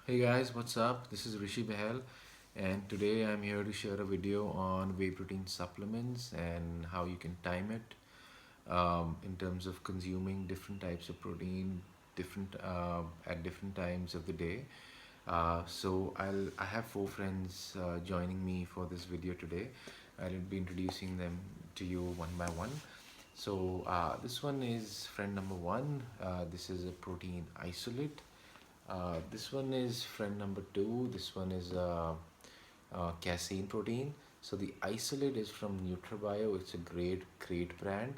Hey guys, what's up? This is Rishi Bhel, and today I'm here to share a video on whey protein supplements and how you can time it in terms of consuming different types of protein different at different times of the day. I have four friends joining me for this video today. I'll be introducing them to you one by one. This one is friend number one. This is a protein isolate. This one is friend number two. This one is casein protein. So the isolate is from NutriBio. It's a great brand,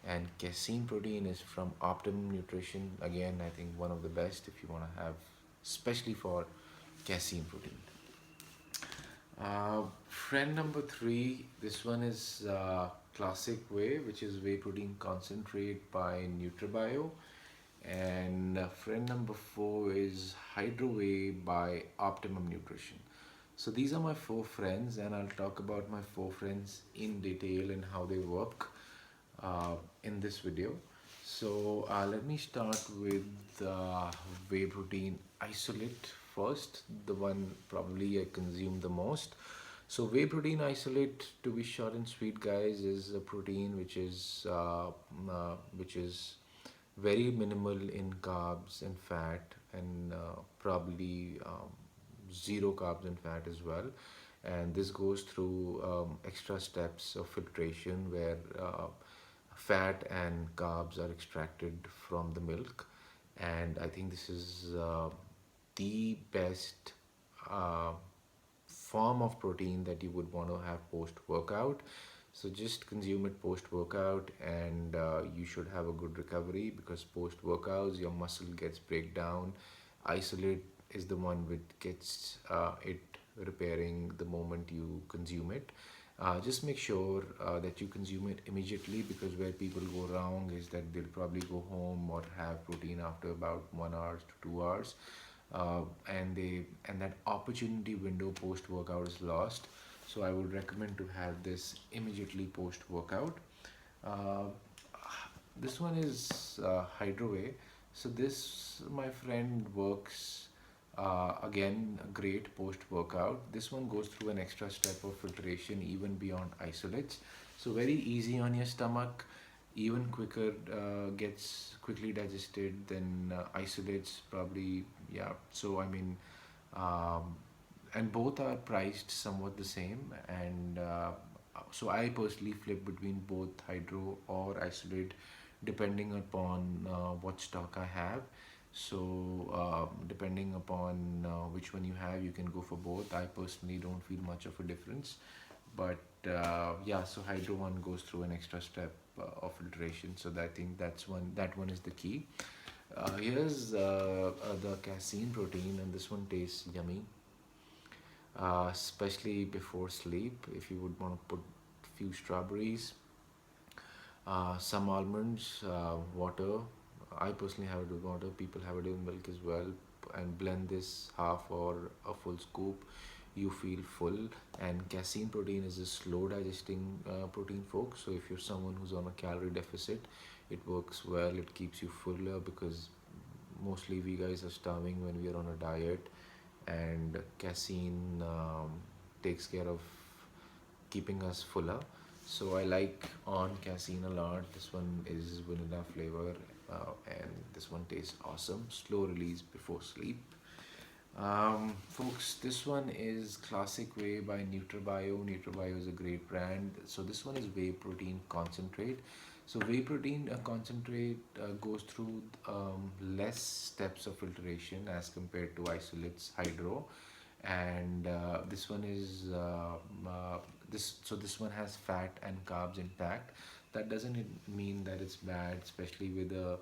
and casein protein is from Optimum Nutrition. Again, I think one of the best if you want to have, especially for casein protein. Friend number three. This one is classic whey, which is whey protein concentrate by NutriBio. And friend number four is Hydro Whey by Optimum Nutrition. So these are my four friends, and I'll talk about my four friends in detail and how they work in this video. Let me start with whey protein isolate first, the one probably I consume the most. So whey protein isolate, to be short and sweet, guys, is a protein which is very minimal in carbs and fat, and probably zero carbs and fat as well. And this goes through extra steps of filtration where fat and carbs are extracted from the milk. And I think this is the best uh, form of protein that you would want to have post workout. So just consume it post workout, and you should have a good recovery, because post workouts your muscle gets breakdown. Isolate is the one which gets it repairing the moment you consume it. Just make sure that you consume it immediately, because where people go wrong is that they'll probably go home or have protein after about 1 hour to 2 hours, and that opportunity window post workout is lost. So I would recommend to have this immediately post workout. Uh, this one is Hydro Whey. So this, my friend, works again great post workout. This one goes through an extra step of filtration even beyond isolates. So very easy on your stomach, even quicker, gets quickly digested than isolates probably. Yeah. Um, and both are priced somewhat the same, and so I personally flip between both hydro or isolate depending upon what stock I have. Depending upon which one you have, you can go for both. I personally don't feel much of a difference, but yeah, so hydro one goes through an extra step of filtration, so I think that one is the key. Here's the casein protein, and this one tastes yummy, especially before sleep. If you would want to put few strawberries, some almonds, water. I personally have it with water. People have it with milk as well, and blend this half or a full scoop. You feel full. And casein protein is a slow digesting protein, folks. So if you're someone who's on a calorie deficit, it works well. It keeps you fuller, because mostly we guys are starving when we are on a diet, and casein takes care of keeping us fuller. So I like on casein a lot. This one is vanilla flavor, and this one tastes awesome. Slow release before sleep. Folks, this one is Classic Whey by NutriBio. NutriBio is a great brand. So this one is whey protein concentrate. So whey protein concentrate goes through less steps of filtration as compared to isolates hydro, and this one is this. So this one has fat and carbs intact. That doesn't mean that it's bad, especially with a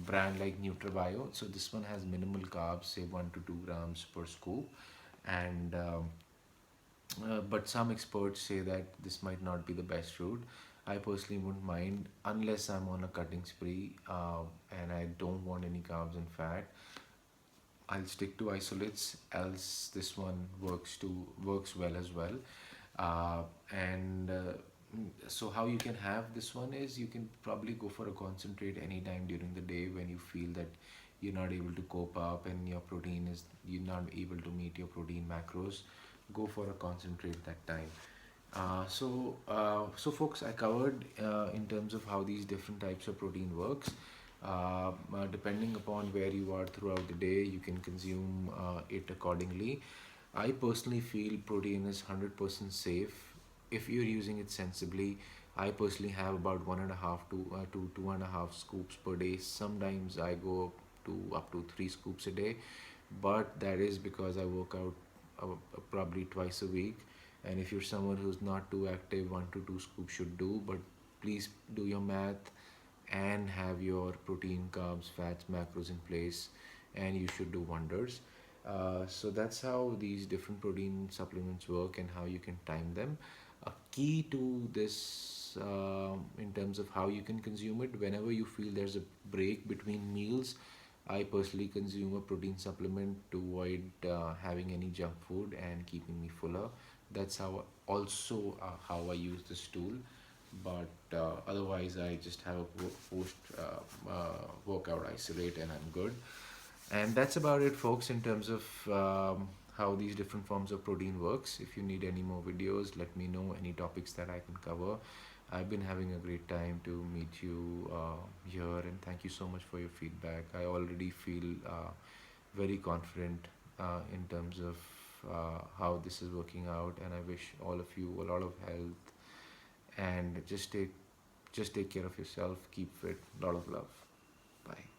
brand like NutriBio. So this one has minimal carbs, say 1 to 2 grams per scoop, and but some experts say that this might not be the best route. I personally wouldn't mind unless I'm on a cutting spree and I don't want any carbs and fat. I'll stick to isolates. Else, this one works well as well. And So how you can have this one is, you can probably go for a concentrate anytime during the day when you feel that you're not able to cope up and you're not able to meet your protein macros, go for a concentrate that time. So folks, I covered in terms of how these different types of protein works. Depending upon where you are throughout the day, you can consume it accordingly. I personally feel protein is 100% safe if you're using it sensibly. I personally have about 1.5 to 2.5 scoops per day. Sometimes I go up to 3 scoops a day, but that is because I work out probably twice a week. And if you're someone who's not too active, 1 to 2 scoops should do. But please do your math and have your protein, carbs, fats, macros in place, and you should do wonders. So that's how these different protein supplements work and how you can time them. A key to this, in terms of how you can consume it, whenever you feel there's a break between meals, I personally consume a protein supplement to avoid having any junk food and keeping me fuller. That's how also how I use this tool. But otherwise, I just have a post workout isolate and I'm good. And that's about it, folks, in terms of how these different forms of protein works. If you need any more videos, let me know any topics that I can cover. I've been having a great time to meet you here, and thank you so much for your feedback. I already feel very confident in terms of how this is working out, and I wish all of you a lot of health, and just take care of yourself. Keep fit. A lot of love. Bye.